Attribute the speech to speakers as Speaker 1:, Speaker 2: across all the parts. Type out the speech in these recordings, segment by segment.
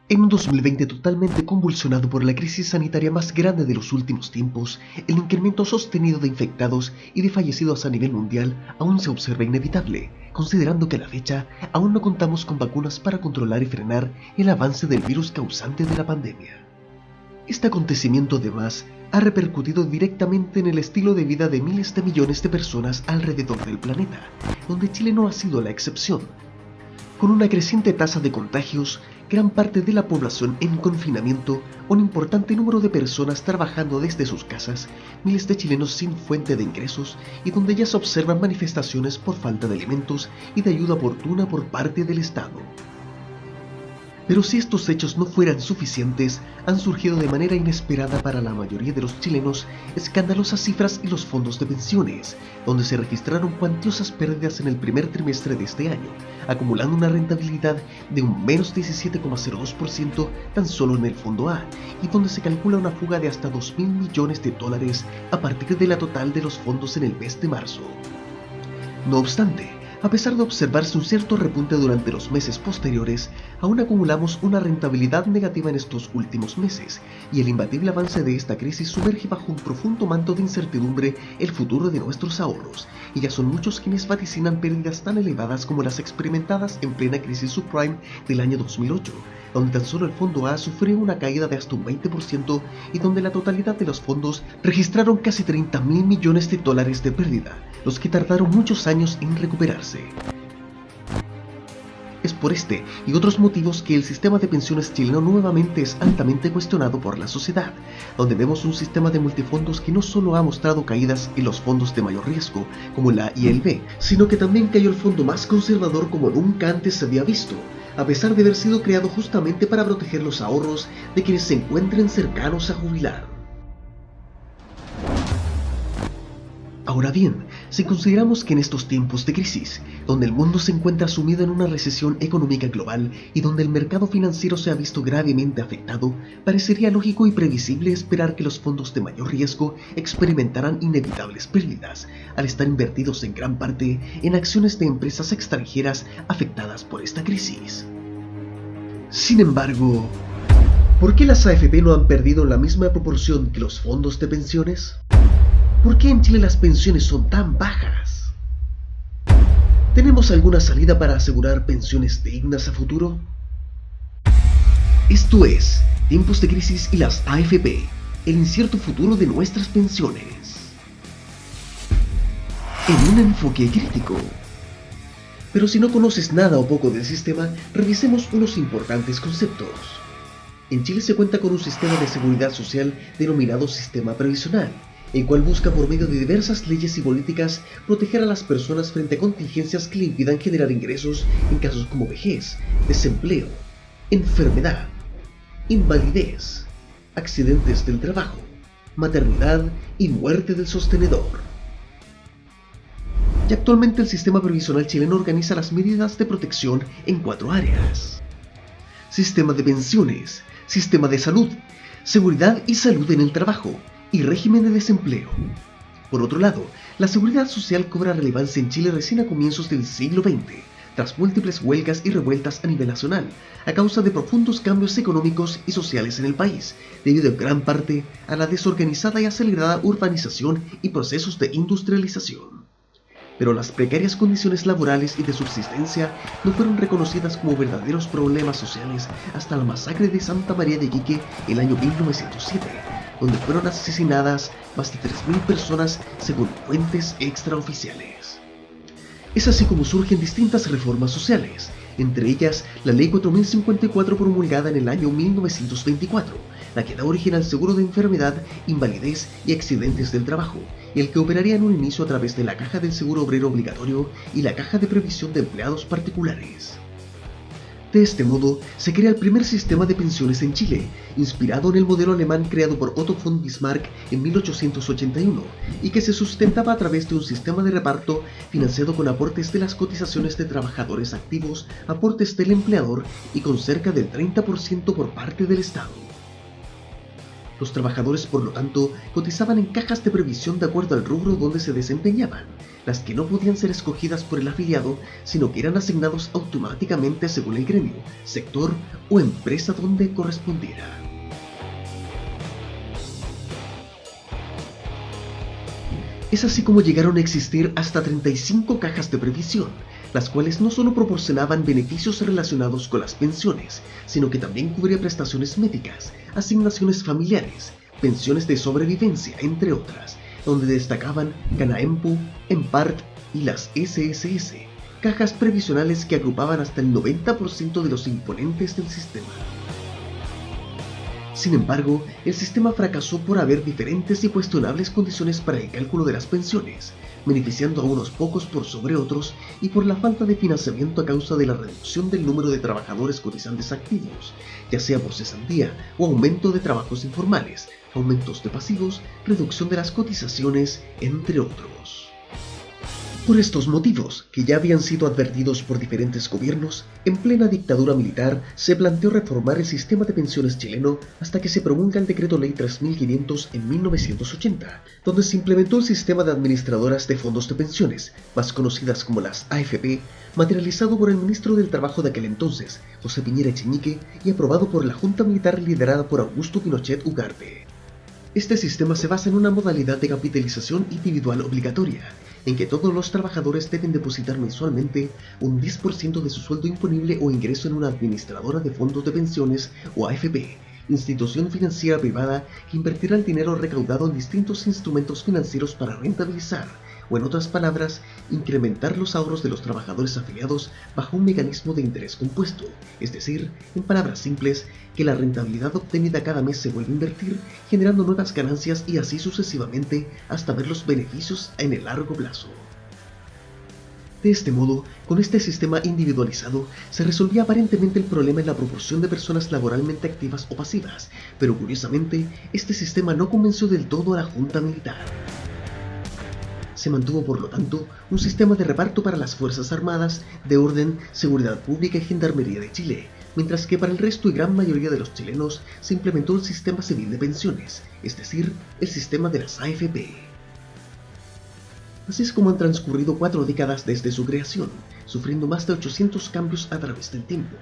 Speaker 1: En un 2020 totalmente convulsionado por la crisis sanitaria más grande de los últimos tiempos, el incremento sostenido de infectados y de fallecidos a nivel mundial aún se observa inevitable, considerando que a la fecha aún no contamos con vacunas para controlar y frenar el avance del virus causante de la pandemia. Este acontecimiento además ha repercutido directamente en el estilo de vida de miles de millones de personas alrededor del planeta, donde Chile no ha sido la excepción. Con una creciente tasa de contagios, gran parte de la población en confinamiento, un importante número de personas trabajando desde sus casas, miles de chilenos sin fuente de ingresos y donde ya se observan manifestaciones por falta de alimentos y de ayuda oportuna por parte del Estado. Pero si estos hechos no fueran suficientes, han surgido de manera inesperada para la mayoría de los chilenos escandalosas cifras y los fondos de pensiones, donde se registraron cuantiosas pérdidas en el primer trimestre de este año, acumulando una rentabilidad de un menos 17,02% tan solo en el Fondo A, y donde se calcula una fuga de hasta $2.000 millones a partir de la total de los fondos en el mes de marzo. No obstante, a pesar de observarse un cierto repunte durante los meses posteriores, aún acumulamos una rentabilidad negativa en estos últimos meses, y el imbatible avance de esta crisis sumerge bajo un profundo manto de incertidumbre el futuro de nuestros ahorros, y ya son muchos quienes vaticinan pérdidas tan elevadas como las experimentadas en plena crisis subprime del año 2008, donde tan solo el Fondo A sufrió una caída de hasta un 20% y donde la totalidad de los fondos registraron casi $30.000 millones de pérdida, los que tardaron muchos años en recuperarse. Es por este y otros motivos que el sistema de pensiones chileno nuevamente es altamente cuestionado por la sociedad, donde vemos un sistema de multifondos que no solo ha mostrado caídas en los fondos de mayor riesgo, como la A y el B, sino que también cayó el fondo más conservador como nunca antes se había visto, a pesar de haber sido creado justamente para proteger los ahorros de quienes se encuentren cercanos a jubilar. Ahora bien, si consideramos que en estos tiempos de crisis, donde el mundo se encuentra sumido en una recesión económica global y donde el mercado financiero se ha visto gravemente afectado, parecería lógico y previsible esperar que los fondos de mayor riesgo experimentaran inevitables pérdidas, al estar invertidos en gran parte en acciones de empresas extranjeras afectadas por esta crisis. Sin embargo, ¿por qué las AFP no han perdido en la misma proporción que los fondos de pensiones? ¿Por qué en Chile las pensiones son tan bajas? ¿Tenemos alguna salida para asegurar pensiones dignas a futuro? Esto es Tiempos de Crisis y las AFP, el incierto futuro de nuestras pensiones. En un enfoque crítico. Pero si no conoces nada o poco del sistema, revisemos unos importantes conceptos. En Chile se cuenta con un sistema de seguridad social denominado sistema previsional, el cual busca por medio de diversas leyes y políticas proteger a las personas frente a contingencias que le impidan generar ingresos en casos como vejez, desempleo, enfermedad, invalidez, accidentes del trabajo, maternidad y muerte del sostenedor. Y actualmente el sistema previsional chileno organiza las medidas de protección en 4 áreas: sistema de pensiones, sistema de salud, seguridad y salud en el trabajo, y régimen de desempleo. Por otro lado, la seguridad social cobra relevancia en Chile recién a comienzos del siglo XX, tras múltiples huelgas y revueltas a nivel nacional, a causa de profundos cambios económicos y sociales en el país, debido en gran parte a la desorganizada y acelerada urbanización y procesos de industrialización. Pero las precarias condiciones laborales y de subsistencia no fueron reconocidas como verdaderos problemas sociales hasta la masacre de Santa María de Iquique en el año 1907, donde fueron asesinadas más de 3.000 personas según fuentes extraoficiales. Es así como surgen distintas reformas sociales, entre ellas la Ley 4054 promulgada en el año 1924, la que da origen al seguro de enfermedad, invalidez y accidentes del trabajo, y el que operaría en un inicio a través de la Caja del Seguro Obrero Obligatorio y la Caja de Previsión de Empleados Particulares. De este modo, se crea el primer sistema de pensiones en Chile, inspirado en el modelo alemán creado por Otto von Bismarck en 1881, y que se sustentaba a través de un sistema de reparto financiado con aportes de las cotizaciones de trabajadores activos, aportes del empleador y con cerca del 30% por parte del Estado. Los trabajadores, por lo tanto, cotizaban en cajas de previsión de acuerdo al rubro donde se desempeñaban, las que no podían ser escogidas por el afiliado, sino que eran asignados automáticamente según el gremio, sector o empresa donde correspondiera. Es así como llegaron a existir hasta 35 cajas de previsión, las cuales no solo proporcionaban beneficios relacionados con las pensiones, sino que también cubría prestaciones médicas, asignaciones familiares, pensiones de sobrevivencia, entre otras, donde destacaban Canaempo, Empart y las SSS, cajas previsionales que agrupaban hasta el 90% de los imponentes del sistema. Sin embargo, el sistema fracasó por haber diferentes y cuestionables condiciones para el cálculo de las pensiones, beneficiando a unos pocos por sobre otros y por la falta de financiamiento a causa de la reducción del número de trabajadores cotizantes activos, ya sea por cesantía o aumento de trabajos informales, aumentos de pasivos, reducción de las cotizaciones, entre otros. Por estos motivos, que ya habían sido advertidos por diferentes gobiernos, en plena dictadura militar se planteó reformar el sistema de pensiones chileno hasta que se promulga el Decreto Ley 3500 en 1980, donde se implementó el sistema de administradoras de fondos de pensiones, más conocidas como las AFP, materializado por el ministro del Trabajo de aquel entonces, José Piñera Echeñique, y aprobado por la Junta Militar liderada por Augusto Pinochet Ugarte. Este sistema se basa en una modalidad de capitalización individual obligatoria, en que todos los trabajadores deben depositar mensualmente un 10% de su sueldo imponible o ingreso en una administradora de fondos de pensiones o AFP, institución financiera privada que invertirá el dinero recaudado en distintos instrumentos financieros para rentabilizar, o en otras palabras, incrementar los ahorros de los trabajadores afiliados bajo un mecanismo de interés compuesto, es decir, en palabras simples, que la rentabilidad obtenida cada mes se vuelve a invertir, generando nuevas ganancias y así sucesivamente hasta ver los beneficios en el largo plazo. De este modo, con este sistema individualizado, se resolvía aparentemente el problema en la proporción de personas laboralmente activas o pasivas, pero curiosamente, este sistema no convenció del todo a la Junta Militar. Se mantuvo, por lo tanto, un sistema de reparto para las Fuerzas Armadas, de Orden, Seguridad Pública y Gendarmería de Chile, mientras que para el resto y gran mayoría de los chilenos se implementó el sistema civil de pensiones, es decir, el sistema de las AFP. Así es como han transcurrido 4 décadas desde su creación, sufriendo más de 800 cambios a través del tiempo.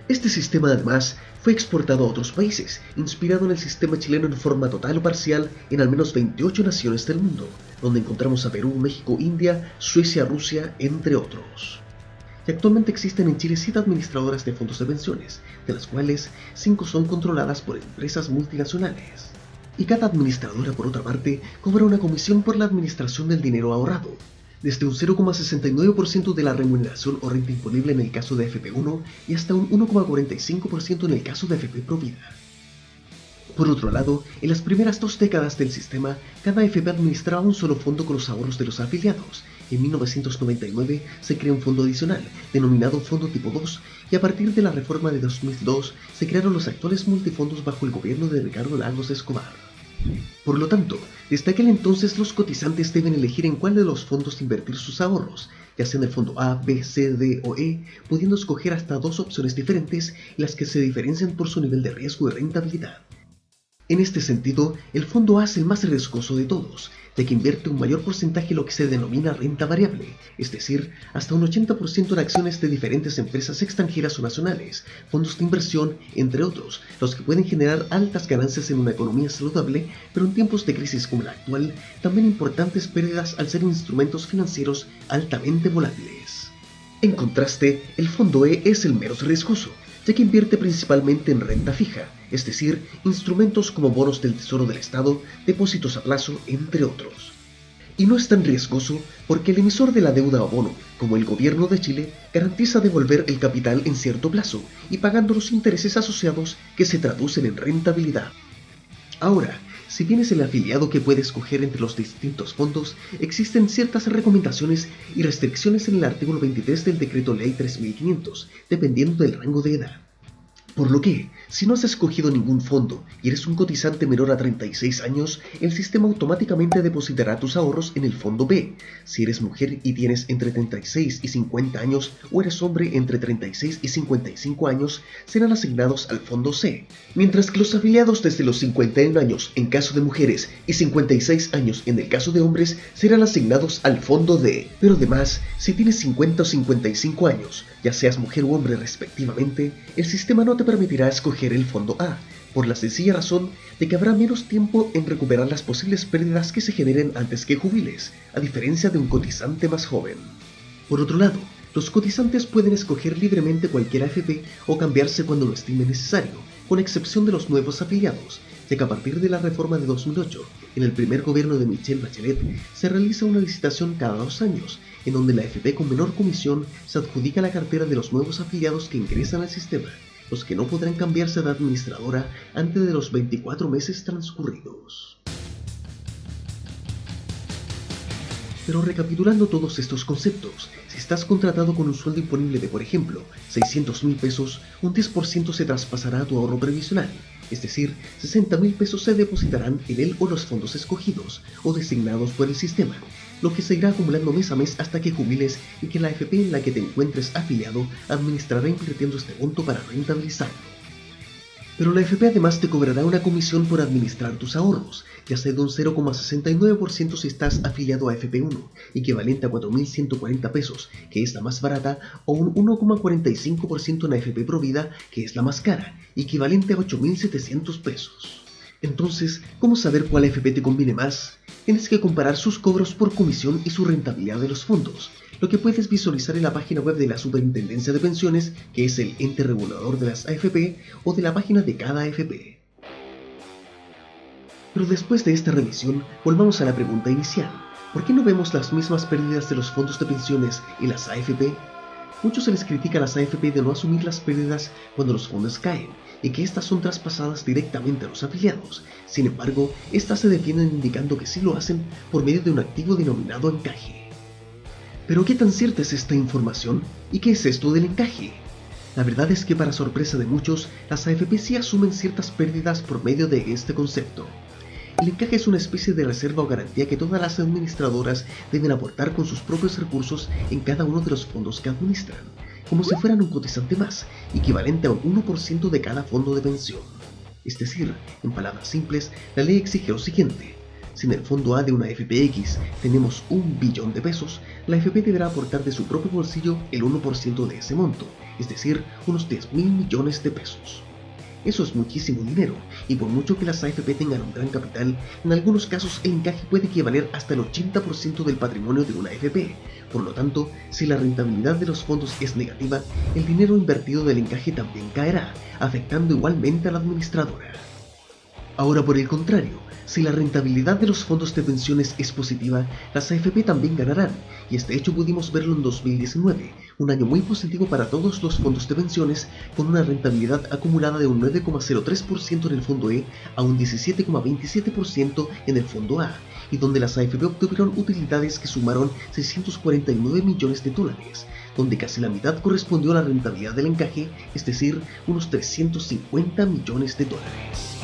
Speaker 1: Este sistema además fue exportado a otros países, inspirado en el sistema chileno en forma total o parcial en al menos 28 naciones del mundo, donde encontramos a Perú, México, India, Suecia, Rusia, entre otros. Y actualmente existen en Chile 7 administradoras de fondos de pensiones, de las cuales 5 son controladas por empresas multinacionales. Y cada administradora, por otra parte, cobra una comisión por la administración del dinero ahorrado, desde un 0,69% de la remuneración o renta imponible en el caso de FP1 y hasta un 1,45% en el caso de FP Provida. Por otro lado, en las primeras 2 décadas del sistema, cada FP administraba un solo fondo con los ahorros de los afiliados. En 1999 se creó un fondo adicional, denominado Fondo Tipo 2, y a partir de la reforma de 2002 se crearon los actuales multifondos bajo el gobierno de Ricardo Lagos Escobar. Por lo tanto, desde aquel entonces los cotizantes deben elegir en cuál de los fondos invertir sus ahorros, ya sea en el fondo A, B, C, D o E, pudiendo escoger hasta 2 opciones diferentes en las que se diferencian por su nivel de riesgo y rentabilidad. En este sentido, el fondo A es el más riesgoso de todos, ya que invierte un mayor porcentaje en lo que se denomina renta variable, es decir, hasta un 80% en acciones de diferentes empresas extranjeras o nacionales, fondos de inversión, entre otros, los que pueden generar altas ganancias en una economía saludable, pero en tiempos de crisis como la actual, también importantes pérdidas al ser instrumentos financieros altamente volátiles. En contraste, el fondo E es el menos riesgoso, ya que invierte principalmente en renta fija, es decir, instrumentos como bonos del Tesoro del Estado, depósitos a plazo, entre otros. Y no es tan riesgoso porque el emisor de la deuda o bono, como el Gobierno de Chile, garantiza devolver el capital en cierto plazo y pagando los intereses asociados que se traducen en rentabilidad. Ahora, si bien es el afiliado que puede escoger entre los distintos fondos, existen ciertas recomendaciones y restricciones en el artículo 23 del Decreto Ley 3500, dependiendo del rango de edad. Por lo que, si no has escogido ningún fondo y eres un cotizante menor a 36 años, el sistema automáticamente depositará tus ahorros en el fondo B. Si eres mujer y tienes entre 36 y 50 años o eres hombre entre 36 y 55 años, serán asignados al fondo C. Mientras que los afiliados desde los 51 años en caso de mujeres y 56 años en el caso de hombres serán asignados al fondo D. Pero además, si tienes 50 o 55 años, ya seas mujer u hombre respectivamente, el sistema no te permitirá escoger el fondo A, por la sencilla razón de que habrá menos tiempo en recuperar las posibles pérdidas que se generen antes que jubiles, a diferencia de un cotizante más joven. Por otro lado, los cotizantes pueden escoger libremente cualquier AFP o cambiarse cuando lo estimen necesario, con excepción de los nuevos afiliados, ya que a partir de la reforma de 2008, en el primer gobierno de Michelle Bachelet, se realiza una licitación cada 2 años, en donde la AFP con menor comisión se adjudica la cartera de los nuevos afiliados que ingresan al sistema, los que no podrán cambiarse de administradora antes de los 24 meses transcurridos. Pero recapitulando todos estos conceptos, si estás contratado con un sueldo imponible de, por ejemplo, 600,000 pesos, un 10% se traspasará a tu ahorro previsional, es decir, 60,000 pesos se depositarán en él o los fondos escogidos o designados por el sistema, lo que se irá acumulando mes a mes hasta que jubiles y que la AFP en la que te encuentres afiliado administrará invirtiendo este monto para rentabilizarlo. Pero la AFP además te cobrará una comisión por administrar tus ahorros, ya sea de un 0,69% si estás afiliado a AFP1, equivalente a 4.140 pesos, que es la más barata, o un 1,45% en AFP Provida, que es la más cara, equivalente a 8.700 pesos. Entonces, ¿cómo saber cuál AFP te conviene más? Tienes que comparar sus cobros por comisión y su rentabilidad de los fondos, lo que puedes visualizar en la página web de la Superintendencia de Pensiones, que es el ente regulador de las AFP, o de la página de cada AFP. Pero después de esta revisión, volvamos a la pregunta inicial. ¿Por qué no vemos las mismas pérdidas de los fondos de pensiones y las AFP? Mucho se les critica a las AFP de no asumir las pérdidas cuando los fondos caen, y que estas son traspasadas directamente a los afiliados. Sin embargo, estas se defienden indicando que sí lo hacen por medio de un activo denominado encaje. ¿Pero qué tan cierta es esta información? ¿Y qué es esto del encaje? La verdad es que para sorpresa de muchos, las AFP sí asumen ciertas pérdidas por medio de este concepto. El encaje es una especie de reserva o garantía que todas las administradoras deben aportar con sus propios recursos en cada uno de los fondos que administran, como si fueran un cotizante más, equivalente a un 1% de cada fondo de pensión. Es decir, en palabras simples, la ley exige lo siguiente: si en el fondo A de una FPX tenemos 1 billón de pesos, la AFP deberá aportar de su propio bolsillo el 1% de ese monto, es decir, unos 10.000 millones de pesos. Eso es muchísimo dinero, y por mucho que las AFP tengan un gran capital, en algunos casos el encaje puede equivaler hasta el 80% del patrimonio de una AFP. Por lo tanto, si la rentabilidad de los fondos es negativa, el dinero invertido del encaje también caerá, afectando igualmente a la administradora. Ahora, por el contrario, si la rentabilidad de los fondos de pensiones es positiva, las AFP también ganarán, y este hecho pudimos verlo en 2019, un año muy positivo para todos los fondos de pensiones, con una rentabilidad acumulada de un 9,03% en el fondo E a un 17,27% en el fondo A, y donde las AFP obtuvieron utilidades que sumaron 649 millones de dólares, donde casi la mitad correspondió a la rentabilidad del encaje, es decir, unos 350 millones de dólares.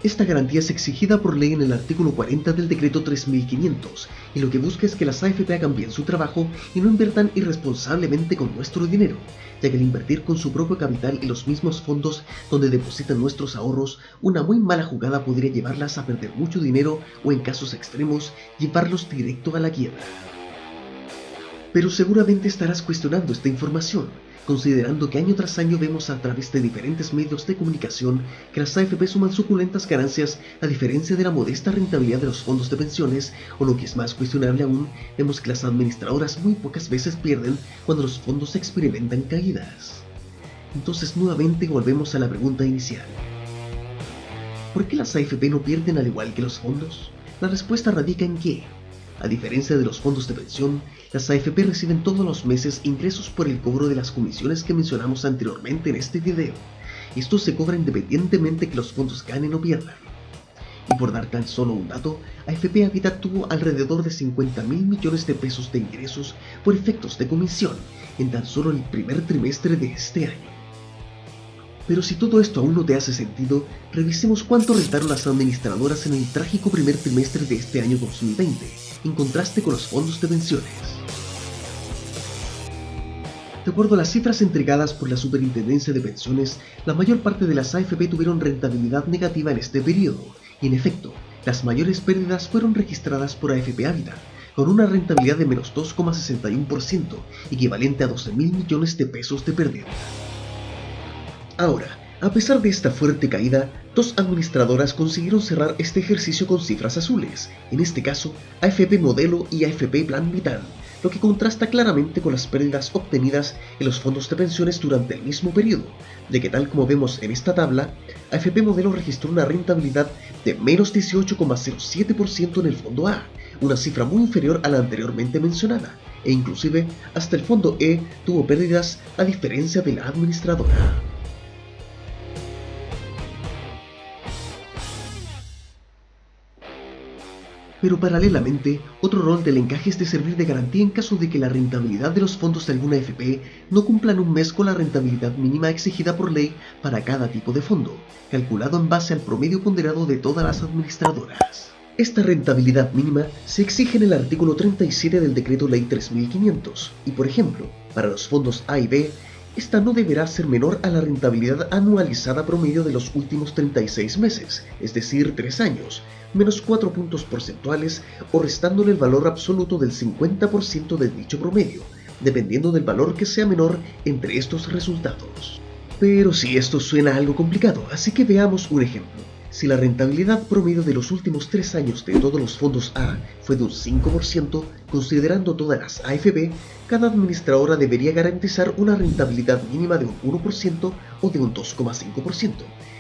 Speaker 1: Esta garantía es exigida por ley en el artículo 40 del decreto 3500, y lo que busca es que las AFP hagan bien su trabajo y no inviertan irresponsablemente con nuestro dinero, ya que al invertir con su propio capital y los mismos fondos donde depositan nuestros ahorros, una muy mala jugada podría llevarlas a perder mucho dinero o, en casos extremos, llevarlos directo a la quiebra. Pero seguramente estarás cuestionando esta información, considerando que año tras año vemos a través de diferentes medios de comunicación que las AFP suman suculentas ganancias a diferencia de la modesta rentabilidad de los fondos de pensiones, o lo que es más cuestionable aún, vemos que las administradoras muy pocas veces pierden cuando los fondos experimentan caídas. Entonces nuevamente volvemos a la pregunta inicial. ¿Por qué las AFP no pierden al igual que los fondos? La respuesta radica en que, a diferencia de los fondos de pensión, las AFP reciben todos los meses ingresos por el cobro de las comisiones que mencionamos anteriormente en este video. Esto se cobra independientemente que los fondos ganen o pierdan. Y por dar tan solo un dato, AFP Habitat tuvo alrededor de 50.000 millones de pesos de ingresos por efectos de comisión en tan solo el primer trimestre de este año. Pero si todo esto aún no te hace sentido, revisemos cuánto rentaron las administradoras en el trágico primer trimestre de este año 2020, en contraste con los fondos de pensiones. De acuerdo a las cifras entregadas por la Superintendencia de Pensiones, la mayor parte de las AFP tuvieron rentabilidad negativa en este periodo, y en efecto, las mayores pérdidas fueron registradas por AFP Habitat, con una rentabilidad de menos 2,61%, equivalente a 12.000 millones de pesos de pérdida. Ahora, a pesar de esta fuerte caída, dos administradoras consiguieron cerrar este ejercicio con cifras azules, en este caso, AFP Modelo y AFP Plan Vital, lo que contrasta claramente con las pérdidas obtenidas en los fondos de pensiones durante el mismo periodo, ya que tal como vemos en esta tabla, AFP Modelo registró una rentabilidad de menos 18,07% en el fondo A, una cifra muy inferior a la anteriormente mencionada, e inclusive hasta el fondo E tuvo pérdidas a diferencia de la administradora. Pero paralelamente, otro rol del encaje es de servir de garantía en caso de que la rentabilidad de los fondos de alguna AFP no cumpla en un mes con la rentabilidad mínima exigida por ley para cada tipo de fondo, calculado en base al promedio ponderado de todas las administradoras. Esta rentabilidad mínima se exige en el artículo 37 del Decreto Ley 3500, y por ejemplo, para los fondos A y B, esta no deberá ser menor a la rentabilidad anualizada promedio de los últimos 36 meses, es decir, 3 años, menos 4 puntos porcentuales o restándole el valor absoluto del 50% de dicho promedio, dependiendo del valor que sea menor entre estos resultados. Pero si esto suena algo complicado, así que veamos un ejemplo. Si la rentabilidad promedio de los últimos 3 años de todos los fondos A fue de un 5%, considerando todas las AFP, cada administradora debería garantizar una rentabilidad mínima de un 1% o de un 2,5%.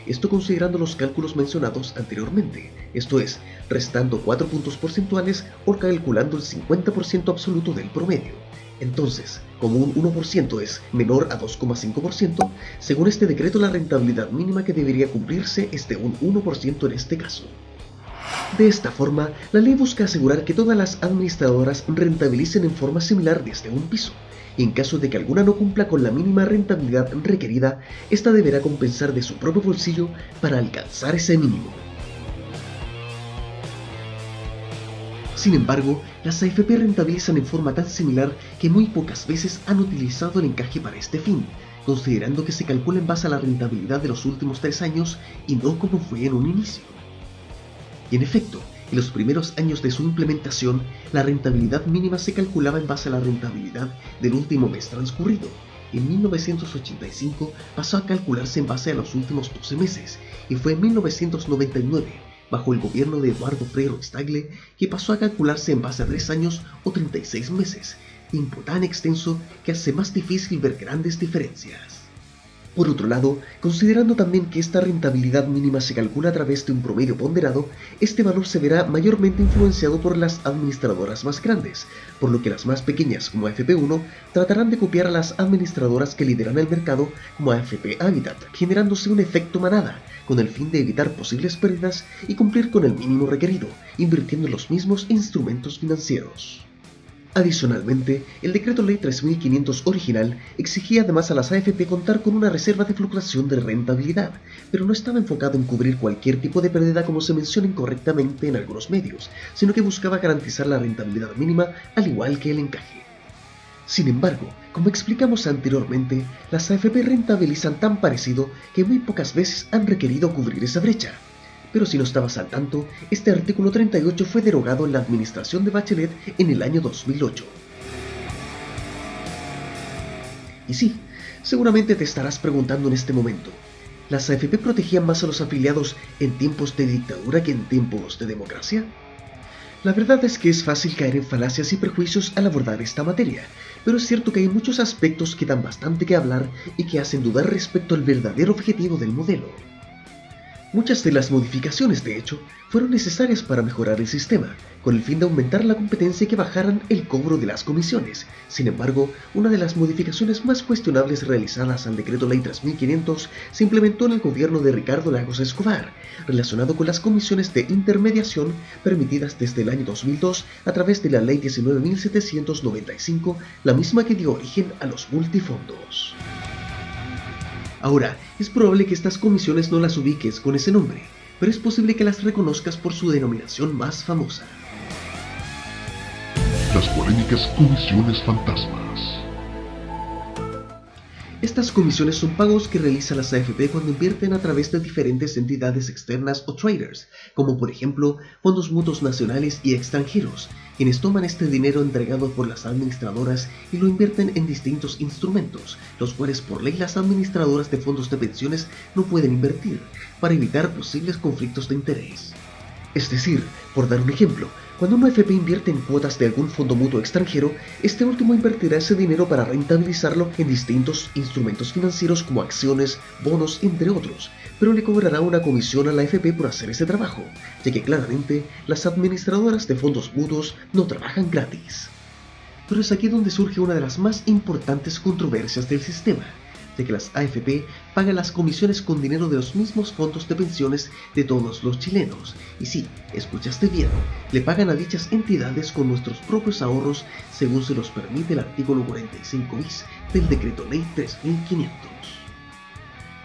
Speaker 1: Esto considerando los cálculos mencionados anteriormente, esto es, restando 4 puntos porcentuales o calculando el 50% absoluto del promedio. Entonces, como un 1% es menor a 2,5%, según este decreto la rentabilidad mínima que debería cumplirse es de un 1% en este caso. De esta forma, la ley busca asegurar que todas las administradoras rentabilicen en forma similar desde un piso, y en caso de que alguna no cumpla con la mínima rentabilidad requerida, esta deberá compensar de su propio bolsillo para alcanzar ese mínimo. Sin embargo, las AFP rentabilizan en forma tan similar que muy pocas veces han utilizado el encaje para este fin, considerando que se calcula en base a la rentabilidad de los últimos 3 años y no como fue en un inicio. Y en efecto, en los primeros años de su implementación, la rentabilidad mínima se calculaba en base a la rentabilidad del último mes transcurrido. En 1985 pasó a calcularse en base a los últimos 12 meses, y fue en 1999, bajo el gobierno de Eduardo Frei Ruiz-Tagle, que pasó a calcularse en base a 3 años o 36 meses, tiempo tan extenso que hace más difícil ver grandes diferencias. Por otro lado, considerando también que esta rentabilidad mínima se calcula a través de un promedio ponderado, este valor se verá mayormente influenciado por las administradoras más grandes, por lo que las más pequeñas como AFP1 tratarán de copiar a las administradoras que lideran el mercado como AFP Habitat, generándose un efecto manada, con el fin de evitar posibles pérdidas y cumplir con el mínimo requerido, invirtiendo en los mismos instrumentos financieros. Adicionalmente, el Decreto Ley 3500 original exigía además a las AFP contar con una reserva de fluctuación de rentabilidad, pero no estaba enfocado en cubrir cualquier tipo de pérdida como se menciona incorrectamente en algunos medios, sino que buscaba garantizar la rentabilidad mínima al igual que el encaje. Sin embargo, como explicamos anteriormente, las AFP rentabilizan tan parecido que muy pocas veces han requerido cubrir esa brecha. Pero si no estabas al tanto, este artículo 38 fue derogado en la administración de Bachelet en el año 2008. Y sí, seguramente te estarás preguntando en este momento, ¿las AFP protegían más a los afiliados en tiempos de dictadura que en tiempos de democracia? La verdad es que es fácil caer en falacias y prejuicios al abordar esta materia, pero es cierto que hay muchos aspectos que dan bastante que hablar y que hacen dudar respecto al verdadero objetivo del modelo. Muchas de las modificaciones, de hecho, fueron necesarias para mejorar el sistema, con el fin de aumentar la competencia y que bajaran el cobro de las comisiones. Sin embargo, una de las modificaciones más cuestionables realizadas al Decreto Ley 3500 se implementó en el gobierno de Ricardo Lagos Escobar, relacionado con las comisiones de intermediación permitidas desde el año 2002 a través de la Ley 19.795, la misma que dio origen a los multifondos. Ahora, es probable que estas comisiones no las ubiques con ese nombre, pero es posible que las reconozcas por su denominación más famosa.
Speaker 2: Las polémicas comisiones fantasmas.
Speaker 1: Estas comisiones son pagos que realizan las AFP cuando invierten a través de diferentes entidades externas o traders, como por ejemplo fondos mutuos nacionales y extranjeros, quienes toman este dinero entregado por las administradoras y lo invierten en distintos instrumentos, los cuales por ley las administradoras de fondos de pensiones no pueden invertir, para evitar posibles conflictos de interés. Es decir, por dar un ejemplo, cuando una AFP invierte en cuotas de algún fondo mutuo extranjero, este último invertirá ese dinero para rentabilizarlo en distintos instrumentos financieros como acciones, bonos, entre otros, pero le cobrará una comisión a la AFP por hacer ese trabajo, ya que claramente las administradoras de fondos mutuos no trabajan gratis. Pero es aquí donde surge una de las más importantes controversias del sistema, de que las AFP pagan las comisiones con dinero de los mismos fondos de pensiones de todos los chilenos. Y sí, escuchaste bien, le pagan a dichas entidades con nuestros propios ahorros según se los permite el artículo 45 bis del Decreto Ley 3500.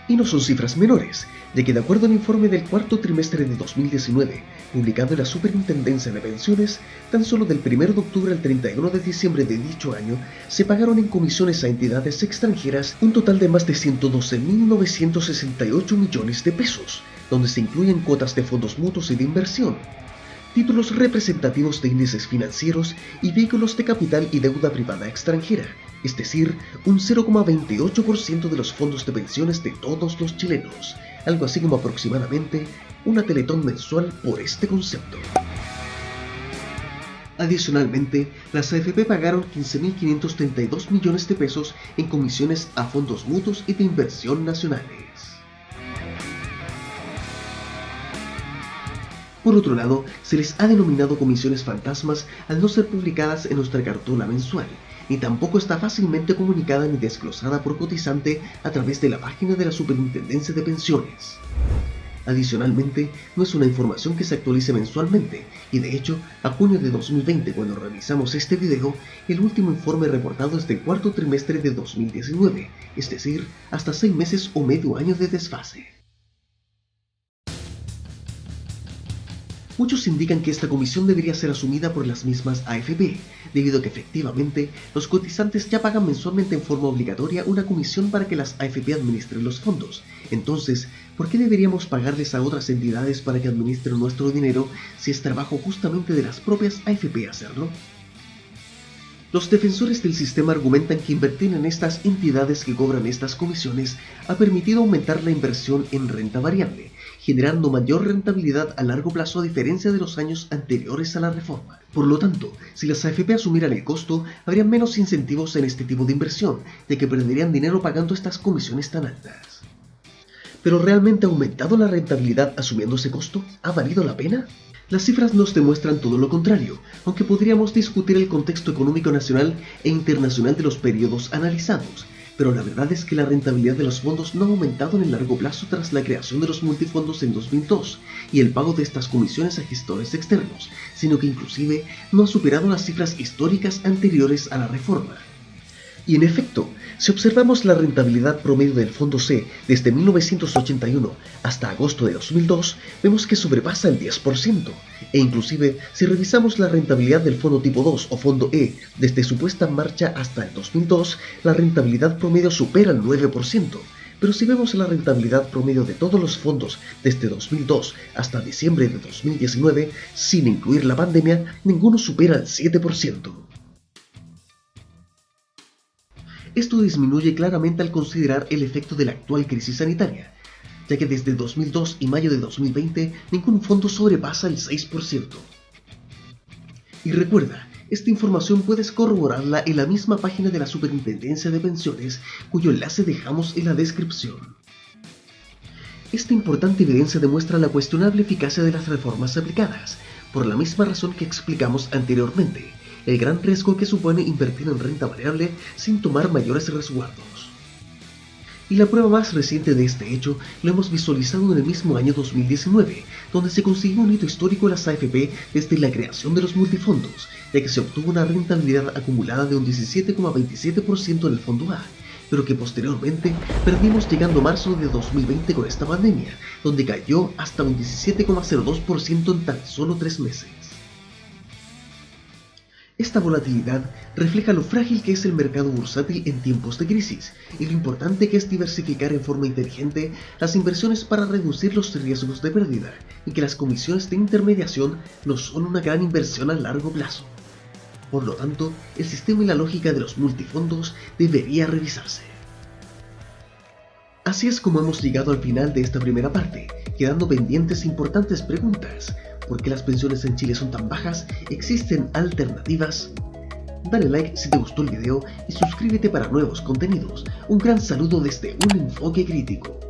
Speaker 1: Y no son cifras menores, ya que de acuerdo al informe del cuarto trimestre de 2019, publicado en la Superintendencia de Pensiones, tan solo del 1 de octubre al 31 de diciembre de dicho año, se pagaron en comisiones a entidades extranjeras un total de más de 112.968 millones de pesos, donde se incluyen cuotas de fondos mutuos y de inversión, títulos representativos de índices financieros y vehículos de capital y deuda privada extranjera, es decir, un 0,28% de los fondos de pensiones de todos los chilenos, algo así como aproximadamente una Teletón mensual por este concepto. Adicionalmente, las AFP pagaron 15.532 millones de pesos en comisiones a fondos mutuos y de inversión nacionales. Por otro lado, se les ha denominado comisiones fantasmas al no ser publicadas en nuestra cartola mensual, ni tampoco está fácilmente comunicada ni desglosada por cotizante a través de la página de la Superintendencia de Pensiones. Adicionalmente, no es una información que se actualice mensualmente, y de hecho, a junio de 2020, cuando realizamos este video, el último informe reportado es del cuarto trimestre de 2019, es decir, hasta 6 meses o medio año de desfase. Muchos indican que esta comisión debería ser asumida por las mismas AFP, debido a que efectivamente los cotizantes ya pagan mensualmente en forma obligatoria una comisión para que las AFP administren los fondos. Entonces, ¿por qué deberíamos pagarles a otras entidades para que administren nuestro dinero si es trabajo justamente de las propias AFP hacerlo? Los defensores del sistema argumentan que invertir en estas entidades que cobran estas comisiones ha permitido aumentar la inversión en renta variable, generando mayor rentabilidad a largo plazo a diferencia de los años anteriores a la reforma. Por lo tanto, si las AFP asumieran el costo, habría menos incentivos en este tipo de inversión, ya que perderían dinero pagando estas comisiones tan altas. ¿Pero realmente ha aumentado la rentabilidad asumiendo ese costo? ¿Ha valido la pena? Las cifras nos demuestran todo lo contrario, aunque podríamos discutir el contexto económico nacional e internacional de los periodos analizados, pero la verdad es que la rentabilidad de los fondos no ha aumentado en el largo plazo tras la creación de los multifondos en 2002 y el pago de estas comisiones a gestores externos, sino que inclusive no ha superado las cifras históricas anteriores a la reforma. Y en efecto, si observamos la rentabilidad promedio del Fondo C desde 1981 hasta agosto de 2002, vemos que sobrepasa el 10%, e inclusive si revisamos la rentabilidad del Fondo Tipo 2 o Fondo E desde su puesta en marcha hasta el 2002, la rentabilidad promedio supera el 9%, pero si vemos la rentabilidad promedio de todos los fondos desde 2002 hasta diciembre de 2019, sin incluir la pandemia, ninguno supera el 7%. Esto disminuye claramente al considerar el efecto de la actual crisis sanitaria, ya que desde 2002 y mayo de 2020 ningún fondo sobrepasa el 6%. Y recuerda, esta información puedes corroborarla en la misma página de la Superintendencia de Pensiones, cuyo enlace dejamos en la descripción. Esta importante evidencia demuestra la cuestionable eficacia de las reformas aplicadas, por la misma razón que explicamos anteriormente, el gran riesgo que supone invertir en renta variable sin tomar mayores resguardos. Y la prueba más reciente de este hecho lo hemos visualizado en el mismo año 2019, donde se consiguió un hito histórico en las AFP desde la creación de los multifondos, ya que se obtuvo una rentabilidad acumulada de un 17,27% en el Fondo A, pero que posteriormente perdimos llegando a marzo de 2020 con esta pandemia, donde cayó hasta un 17,02% en tan solo 3 meses. Esta volatilidad refleja lo frágil que es el mercado bursátil en tiempos de crisis y lo importante que es diversificar en forma inteligente las inversiones para reducir los riesgos de pérdida y que las comisiones de intermediación no son una gran inversión a largo plazo. Por lo tanto, el sistema y la lógica de los multifondos debería revisarse. Así es como hemos llegado al final de esta primera parte, quedando pendientes importantes preguntas. ¿Por qué las pensiones en Chile son tan bajas? ¿Existen alternativas? Dale like si te gustó el video y suscríbete para nuevos contenidos. Un gran saludo desde Un Enfoque Crítico.